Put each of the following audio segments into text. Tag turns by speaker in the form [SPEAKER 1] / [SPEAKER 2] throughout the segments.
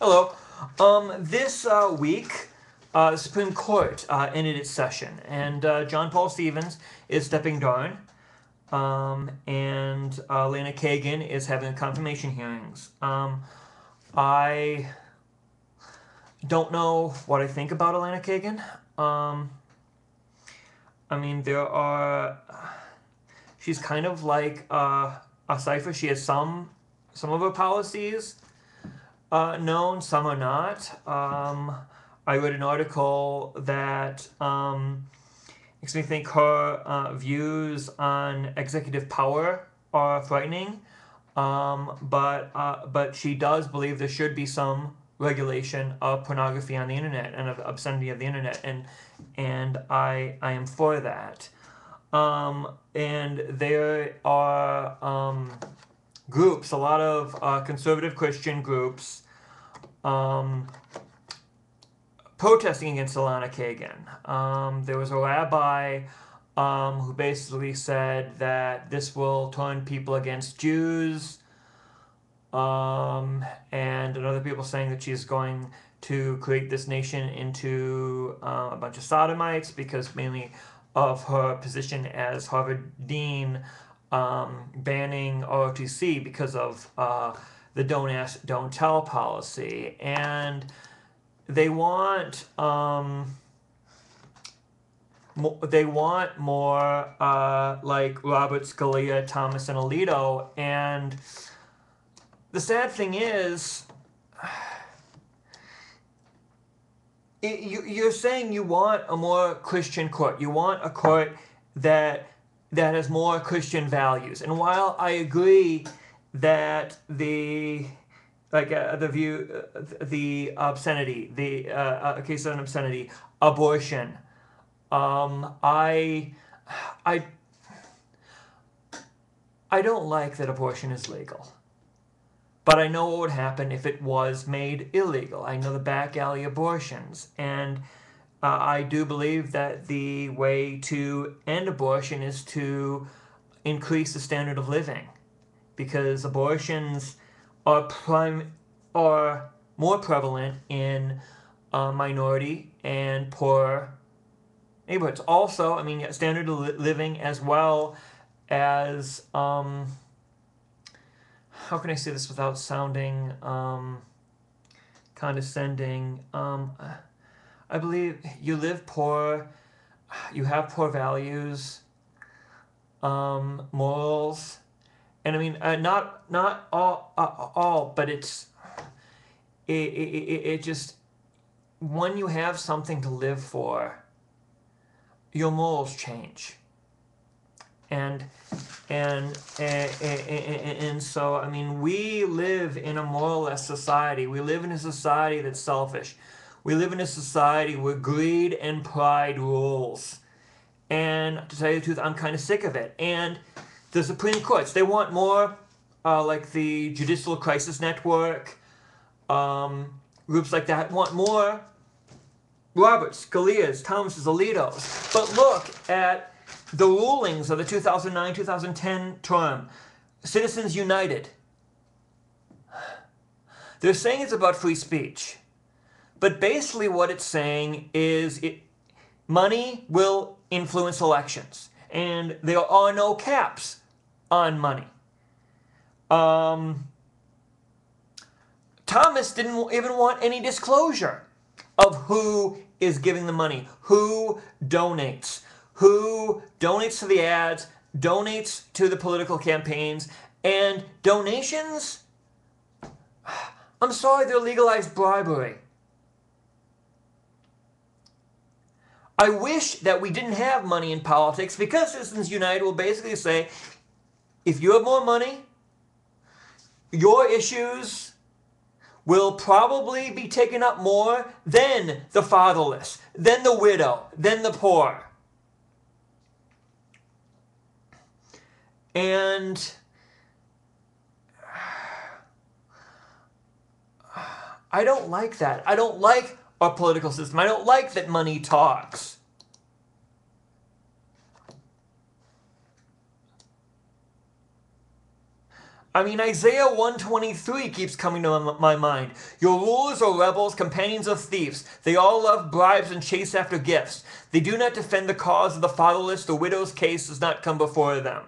[SPEAKER 1] Hello. This week, the Supreme Court ended its session, and John Paul Stevens is stepping down, and Lena Kagan is having confirmation hearings. I don't know what I think about Elena Kagan. I mean, she's kind of like a cipher. She has some of her policies known, some are not. I read an article that makes me think her views on executive power are frightening. But she does believe there should be some regulation of pornography on the internet and of obscenity of the internet, and I am for that. And there are groups, a lot of conservative Christian groups, protesting against Elena Kagan. There was a rabbi who basically said that this will turn people against Jews, and other people saying that she's going to create this nation into a bunch of sodomites because mainly of her position as Harvard dean, banning ROTC because of the don't ask, don't tell policy. And they want more like Robert Scalia, Thomas, and Alito. And the sad thing is, you're saying you want a more Christian court. You want a court that has more Christian values. And while I agree that the obscenity, the case of an obscenity, abortion, I don't like that abortion is legal. But I know what would happen if it was made illegal. I know the back alley abortions. And I do believe that the way to end abortion is to increase the standard of living. Because abortions are more prevalent in minority and poor neighborhoods. Also, I mean, standard of living as well as... how can I say this without sounding condescending? I believe you live poor, you have poor values, morals, and I mean not all, but it just, when you have something to live for, your morals change. And so, I mean, we live in a moralless society. We live in a society that's selfish. We live in a society where greed and pride rules. And to tell you the truth, I'm kind of sick of it. And the Supreme Courts, they want more, like the Judicial Crisis Network, groups like that want more Roberts, Scalia's, Thomas's, Alito's. But look at the rulings of the 2009-2010 term. Citizens United. They're saying it's about free speech. But basically what it's saying is money will influence elections. And there are no caps on money. Thomas didn't even want any disclosure of who is giving the money, who donates to the ads, donates to the political campaigns, and donations, I'm sorry, they're legalized bribery. I wish that we didn't have money in politics, because Citizens United will basically say, if you have more money, your issues will probably be taken up more than the fatherless, than the widow, than the poor. And I don't like that. I don't like our political system. I don't like that money talks. I mean, Isaiah 123 keeps coming to my mind. Your rulers are rebels, companions of thieves. They all love bribes and chase after gifts. They do not defend the cause of the fatherless. The widow's case does not come before them.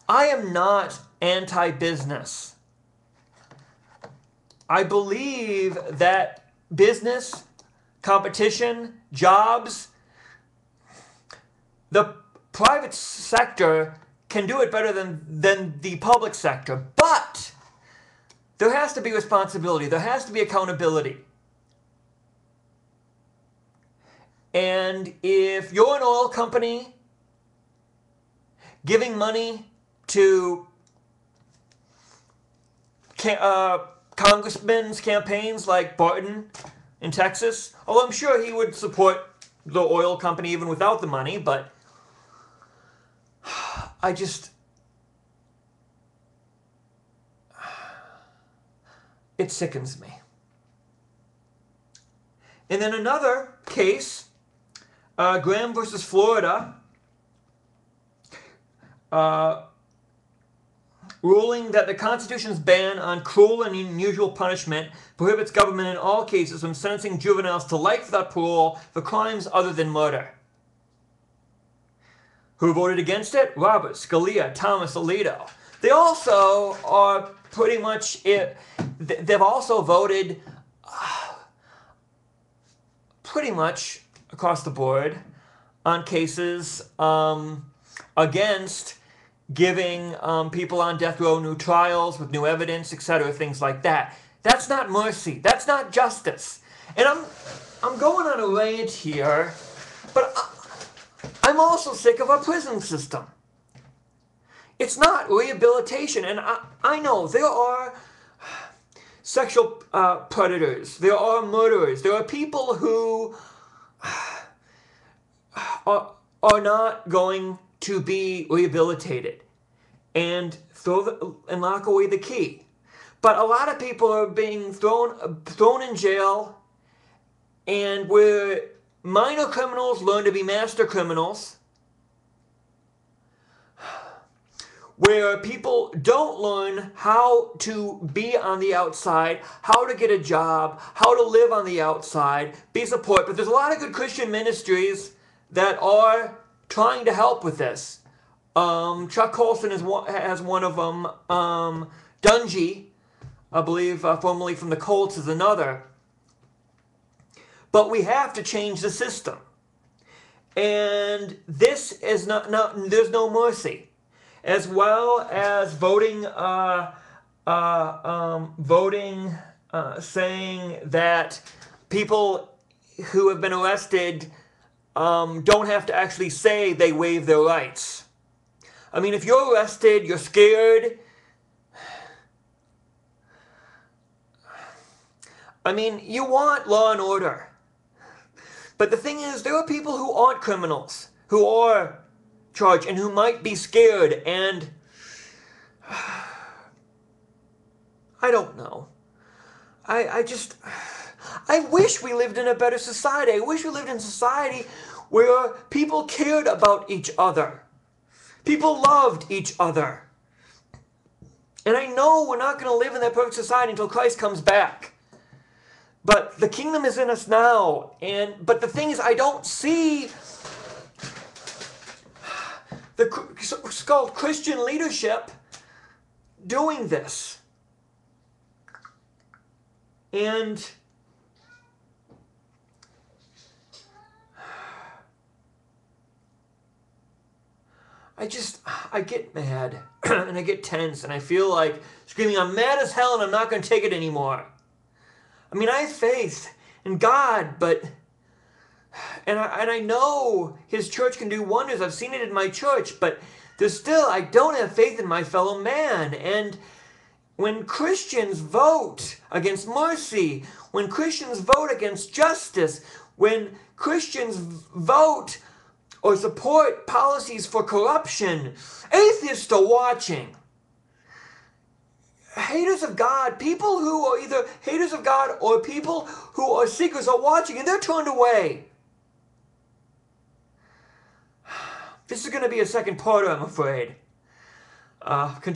[SPEAKER 1] I am not anti-business. I believe that business, competition, jobs, the private sector can do it better than the public sector. But there has to be responsibility. There has to be accountability. And if you're an oil company giving money to congressmen's campaigns like Barton in Texas, although I'm sure he would support the oil company even without the money, but it sickens me. And then another case, Graham versus Florida, ruling that the Constitution's ban on cruel and unusual punishment prohibits government in all cases from sentencing juveniles to life without parole for crimes other than murder. Who voted against it? Roberts, Scalia, Thomas, Alito. They also are pretty much, they've also voted pretty much across the board on cases against giving people on death row new trials with new evidence, etc., things like that. That's not mercy. That's not justice. And I'm going on a rant here, but I'm also sick of our prison system. It's not rehabilitation, and I know there are sexual predators, there are murderers, there are people who are not going to be rehabilitated and lock away the key. But a lot of people are being thrown in jail, and where minor criminals learn to be master criminals, where people don't learn how to be on the outside, how to get a job, how to live on the outside, be support. But there's a lot of good Christian ministries that are trying to help with this. Chuck Colson has one of them. Dungy, I believe, formerly from the Colts, is another. But we have to change the system. And this is there's no mercy. As well as voting, saying that people who have been arrested don't have to actually say they waive their rights. I mean, if you're arrested, you're scared. I mean, you want law and order. But the thing is, there are people who aren't criminals, who are charged, and who might be scared, and I don't know. I wish we lived in a better society. I wish we lived in a society where people cared about each other. People loved each other. And I know we're not going to live in that perfect society until Christ comes back. But the kingdom is in us now. But the thing is, I don't see the so-called Christian leadership doing this. And I get mad and I get tense and I feel like screaming, I'm mad as hell and I'm not going to take it anymore. I mean, I have faith in God, but and I know His church can do wonders. I've seen it in my church, but there's still, I don't have faith in my fellow man. And when Christians vote against mercy, when Christians vote against justice, when Christians vote or support policies for corruption, atheists are watching. Haters of God, people who are either haters of God or people who are seekers are watching, and they're turned away. This is going to be a second part, I'm afraid. Continue.